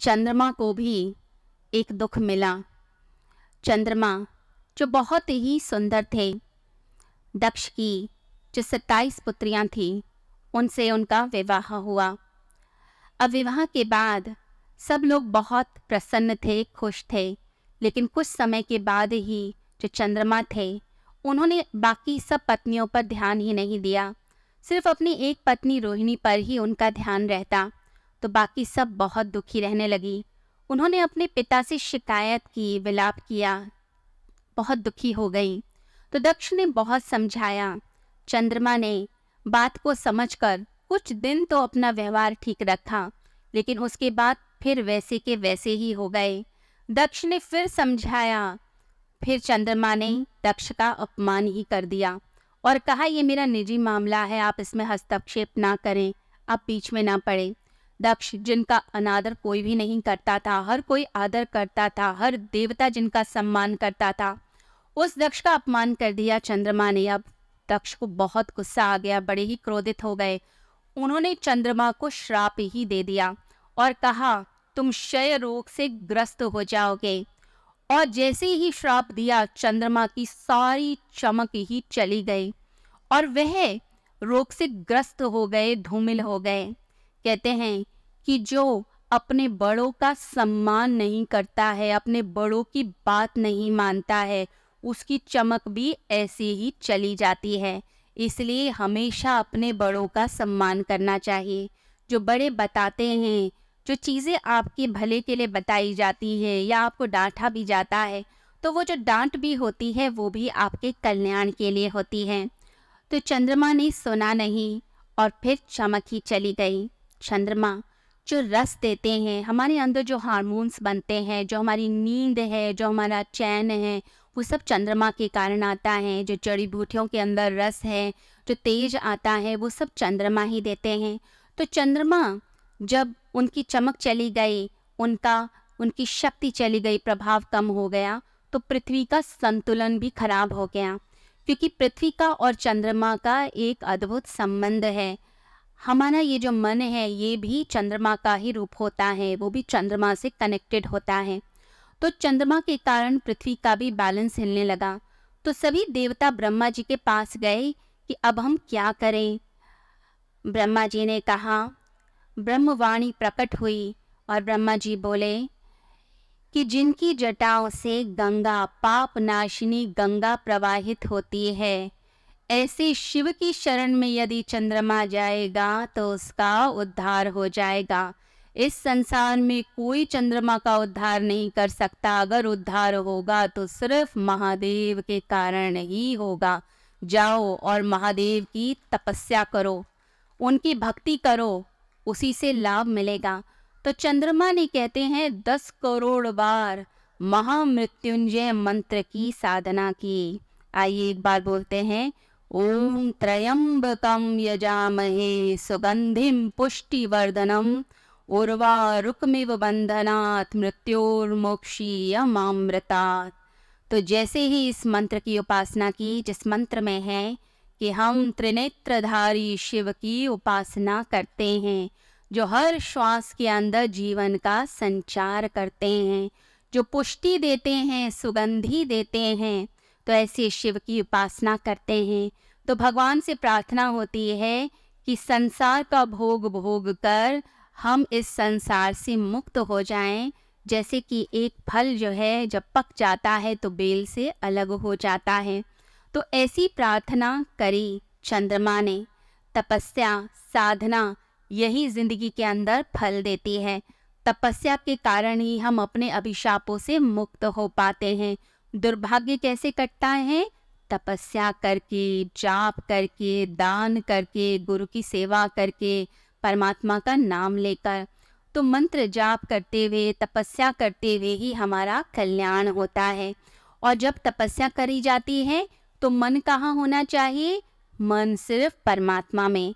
चंद्रमा को भी एक दुख मिला। चंद्रमा जो बहुत ही सुंदर थे, दक्ष की जो 27 पुत्रियां थीं, उनसे उनका विवाह हुआ। अब विवाह के बाद सब लोग बहुत प्रसन्न थे, खुश थे, लेकिन कुछ समय के बाद ही जो चंद्रमा थे, उन्होंने बाकी सब पत्नियों पर ध्यान ही नहीं दिया। सिर्फ अपनी एक पत्नी रोहिणी पर ही उनका ध्यान रहता, तो बाकी सब बहुत दुखी रहने लगी। उन्होंने अपने पिता से शिकायत की, विलाप किया, बहुत दुखी हो गई। तो दक्ष ने बहुत समझाया। चंद्रमा ने बात को समझकर कुछ दिन तो अपना व्यवहार ठीक रखा, लेकिन उसके बाद फिर वैसे के वैसे ही हो गए। दक्ष ने फिर समझाया, फिर चंद्रमा ने दक्ष का अपमान ही कर दिया और कहा, ये मेरा निजी मामला है, आप इसमें हस्तक्षेप ना करें, आप बीच में ना पड़े। दक्ष जिनका अनादर कोई भी नहीं करता था, हर कोई आदर करता था, हर देवता जिनका सम्मान करता था, उस दक्ष का अपमान कर दिया चंद्रमा ने। अब दक्ष को बहुत गुस्सा आ गया, बड़े ही क्रोधित हो गए। उन्होंने चंद्रमा को श्राप ही दे दिया और कहा, तुम क्षय रोग से ग्रस्त हो जाओगे। और जैसे ही श्राप दिया, चंद्रमा की सारी चमक ही चली गई और वह रोग से ग्रस्त हो गए, धूमिल हो गए। कहते हैं कि जो अपने बड़ों का सम्मान नहीं करता है, अपने बड़ों की बात नहीं मानता है, उसकी चमक भी ऐसे ही चली जाती है। इसलिए हमेशा अपने बड़ों का सम्मान करना चाहिए। जो बड़े बताते हैं, जो चीज़ें आपके भले के लिए बताई जाती है या आपको डांटा भी जाता है, तो वो जो डांट भी होती है वो भी आपके कल्याण के लिए होती है। तो चंद्रमा ने सुना नहीं और फिर चमक ही चली गई। चंद्रमा जो रस देते हैं, हमारे अंदर जो हार्मोन्स बनते हैं, जो हमारी नींद है, जो हमारा चैन है, वो सब चंद्रमा के कारण आता है। जो जड़ी बूटियों के अंदर रस है, जो तेज आता है, वो सब चंद्रमा ही देते हैं। तो चंद्रमा जब उनकी चमक चली गई, उनकी शक्ति चली गई, प्रभाव कम हो गया, तो पृथ्वी का संतुलन भी खराब हो गया। क्योंकि पृथ्वी का और चंद्रमा का एक अद्भुत संबंध है। हमारा ये जो मन है, ये भी चंद्रमा का ही रूप होता है, वो भी चंद्रमा से कनेक्टेड होता है। तो चंद्रमा के कारण पृथ्वी का भी बैलेंस हिलने लगा। तो सभी देवता ब्रह्मा जी के पास गए कि अब हम क्या करें। ब्रह्मा जी ने कहा, ब्रह्मवाणी प्रकट हुई और ब्रह्मा जी बोले कि जिनकी जटाओं से गंगा, पाप नाशिनी गंगा प्रवाहित होती है, ऐसे शिव की शरण में यदि चंद्रमा जाएगा तो उसका उद्धार हो जाएगा। इस संसार में कोई चंद्रमा का उद्धार नहीं कर सकता। अगर उद्धार होगा तो सिर्फ महादेव के कारण ही होगा। जाओ और महादेव की तपस्या करो, उनकी भक्ति करो, उसी से लाभ मिलेगा। तो चंद्रमा ने, कहते हैं, 10 करोड़ बार महामृत्युंजय मंत्र की साधना की। आइए एक बार बोलते हैं, ओम त्र्यंबकम यजामहे सुगंधिम पुष्टिवर्धनम उर्वारुकमिव बंधनात् मृत्योर्मोक्षीयमामृतात्। तो जैसे ही इस मंत्र की उपासना की, जिस मंत्र में है कि हम त्रिनेत्रधारी शिव की उपासना करते हैं, जो हर श्वास के अंदर जीवन का संचार करते हैं, जो पुष्टि देते हैं, सुगंधि देते हैं, तो ऐसे शिव की उपासना करते हैं। तो भगवान से प्रार्थना होती है कि संसार का भोग भोग कर हम इस संसार से मुक्त हो जाएं। जैसे कि एक फल जो है जब पक जाता है तो बेल से अलग हो जाता है। तो ऐसी प्रार्थना करी चंद्रमा ने। तपस्या, साधना, यही जिंदगी के अंदर फल देती है। तपस्या के कारण ही हम अपने अभिशापों से मुक्त हो पाते हैं। दुर्भाग्य कैसे कटता है? तपस्या करके, जाप करके, दान करके, गुरु की सेवा करके, परमात्मा का नाम लेकर। तो मंत्र जाप करते हुए, तपस्या करते हुए ही हमारा कल्याण होता है। और जब तपस्या करी जाती है तो मन कहाँ होना चाहिए? मन सिर्फ परमात्मा में।